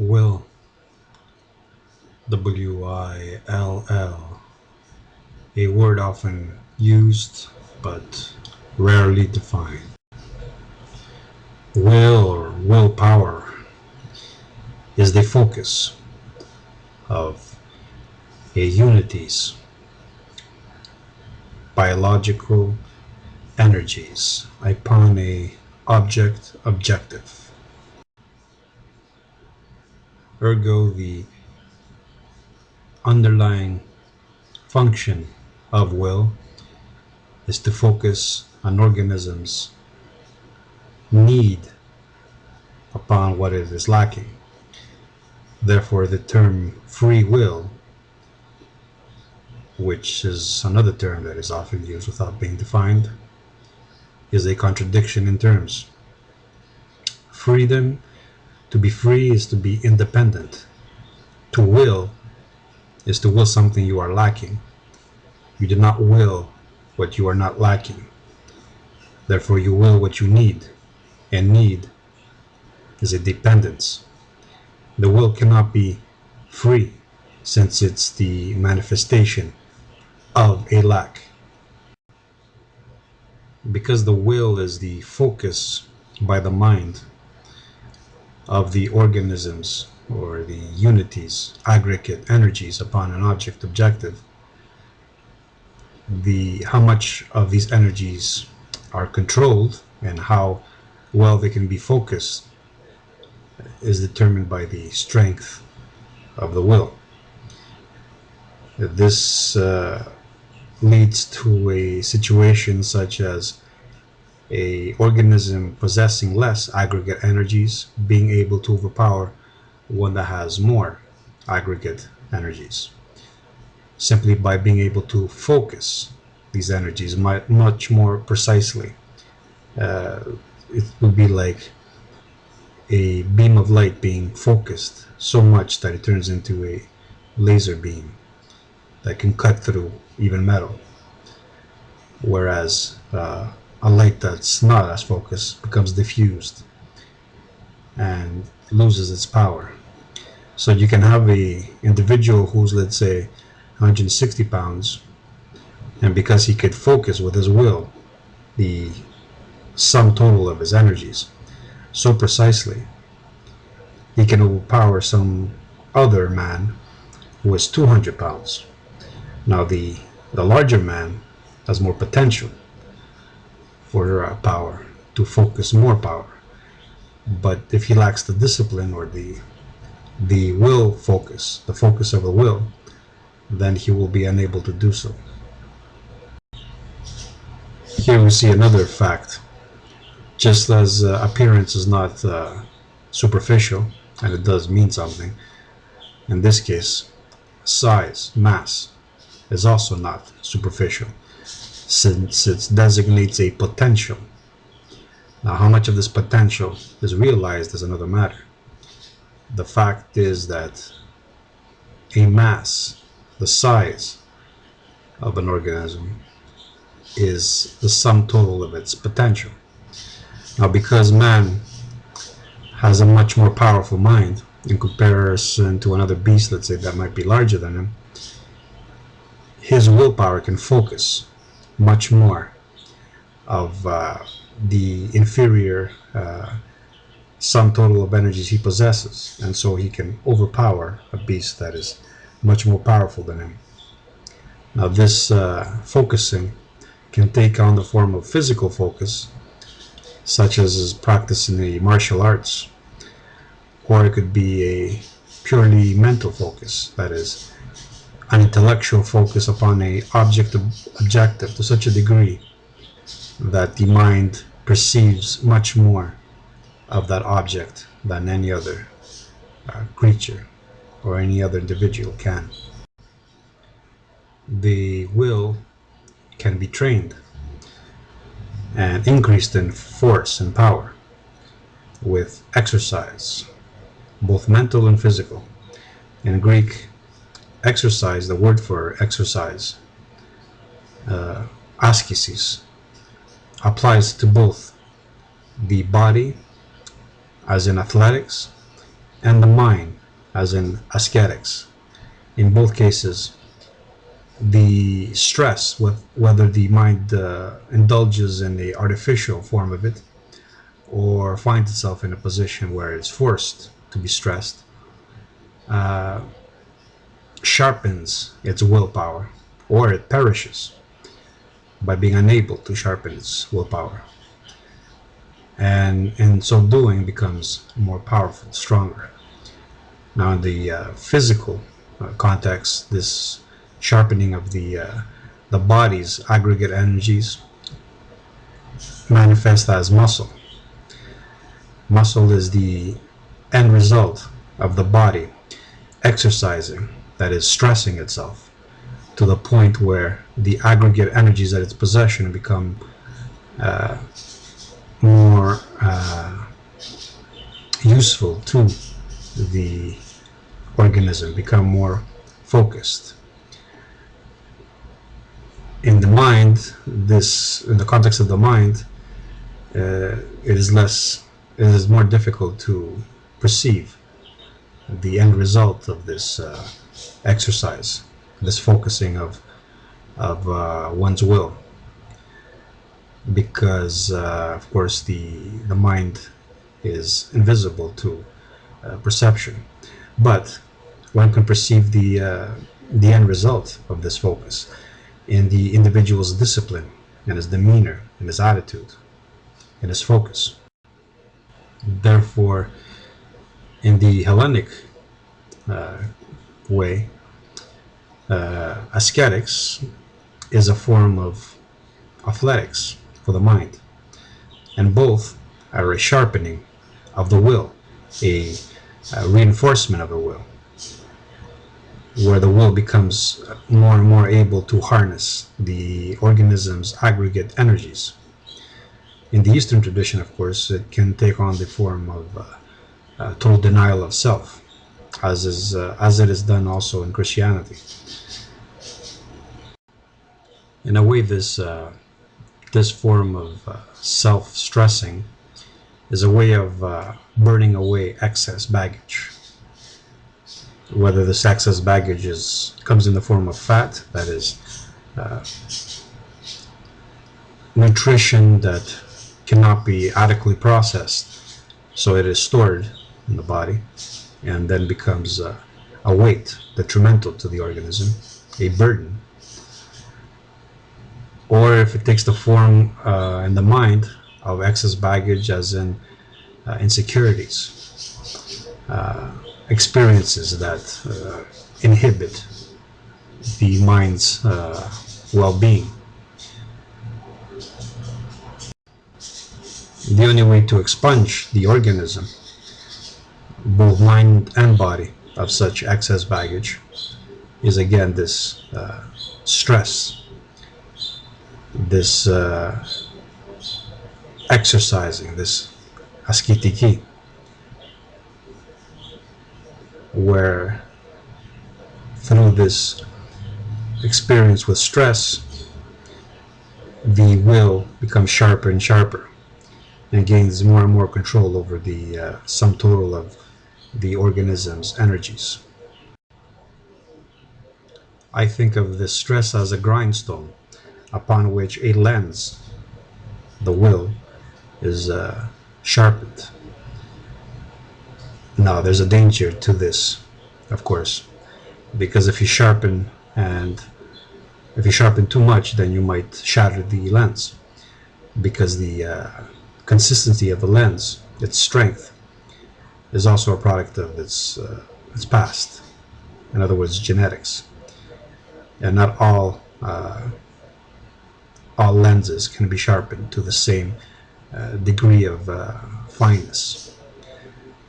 Will, W-I-L-L, a word often used but rarely defined. Will or willpower is the focus of a unity's biological energies upon a objective. Ergo, the underlying function of will is to focus an organism's need upon what it is lacking. Therefore, the term free will, which is another term that is often used without being defined, is a contradiction in terms. Freedom, to be free, is to be independent. To will is to will something you are lacking. You do not will what you are not lacking. Therefore, you will what you need, and need is a dependence. The will cannot be free, since it's the manifestation of a lack. Because the will is the focus by the mind of the organisms or the unities, aggregate energies upon an objective, how much of these energies are controlled and how well they can be focused is determined by the strength of the will. This leads to a situation such as an organism possessing less aggregate energies being able to overpower one that has more aggregate energies, simply by being able to focus these energies much more precisely. It would be like a beam of light being focused so much that it turns into a laser beam that can cut through even metal, whereas a light that's not as focused becomes diffused and loses its power. So you can have a individual who's, let's say, 160 pounds, and because he could focus with his will the sum total of his energies so precisely, he can overpower some other man who is 200 pounds. Now the larger man has more potential for power, to focus more power, but if he lacks the discipline or the will focus, the focus of the will, then he will be unable to do so. Here we see another fact. Just as appearance is not superficial, and it does mean something, in this case, size, mass, is also not superficial, since it designates a potential. Now, how much of this potential is realized is another matter. The fact is that a mass, the size of an organism, is the sum total of its potential. Now, because man has a much more powerful mind in comparison to another beast, let's say, that might be larger than him, his willpower can focus much more of the inferior sum total of energies he possesses, and so he can overpower a beast that is much more powerful than him. Now, this focusing can take on the form of physical focus, such as is practiced in the martial arts, or it could be a purely mental focus, that is, an intellectual focus upon a objective to such a degree that the mind perceives much more of that object than any other creature or any other individual can. The will can be trained and increased in force and power with exercise, both mental and physical. In Greek, exercise, the word for exercise, askesis, applies to both the body, as in athletics, and the mind, as in ascetics. In both cases, the stress, whether the mind indulges in the artificial form of it or finds itself in a position where it's forced to be stressed, sharpens its willpower, or it perishes by being unable to sharpen its willpower, and in so doing becomes more powerful, stronger. Now in the physical context, this sharpening of the body's aggregate energies manifests as muscle. Muscle is the end result of the body exercising, that is, stressing itself to the point where the aggregate energies at its possession become more useful to the organism, become more focused. In the mind, in the context of the mind, it is more difficult to perceive the end result of this exercise, this focusing of one's will, because of course the mind is invisible to perception, but one can perceive the end result of this focus in the individual's discipline, in his demeanor, in his attitude, in his focus. Therefore, in the Hellenic way, ascetics is a form of athletics for the mind, and both are a sharpening of the will, a reinforcement of the will, where the will becomes more and more able to harness the organism's aggregate energies. In the Eastern tradition, of course, it can take on the form of total denial of self, as it is done also in Christianity. In a way, this form of self-stressing is a way of burning away excess baggage. Whether this excess baggage comes in the form of fat, that is, nutrition that cannot be adequately processed, so it is stored in the body and then becomes a weight detrimental to the organism, a burden. Or if it takes the form in the mind of excess baggage, as in insecurities, experiences that inhibit the mind's well-being. The only way to expunge the organism, both mind and body, of such excess baggage is again this stress, this exercising, this asketiki, where through this experience with stress, the will becomes sharper and sharper and gains more and more control over the sum total of the organism's energies. I think of this stress as a grindstone upon which a lens, the will, is sharpened. Now, there's a danger to this, of course, because if you sharpen too much, then you might shatter the lens, because the consistency of the lens, its strength, is also a product of its past. In other words, genetics. And not all lenses can be sharpened to the same degree of fineness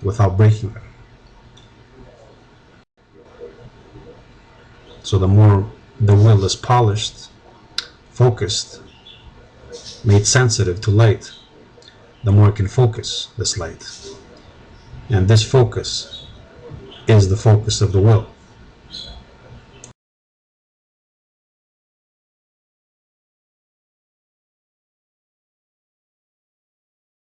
without breaking them. So the more the will is polished, focused, made sensitive to light, the more it can focus this light. And this focus is the focus of the will.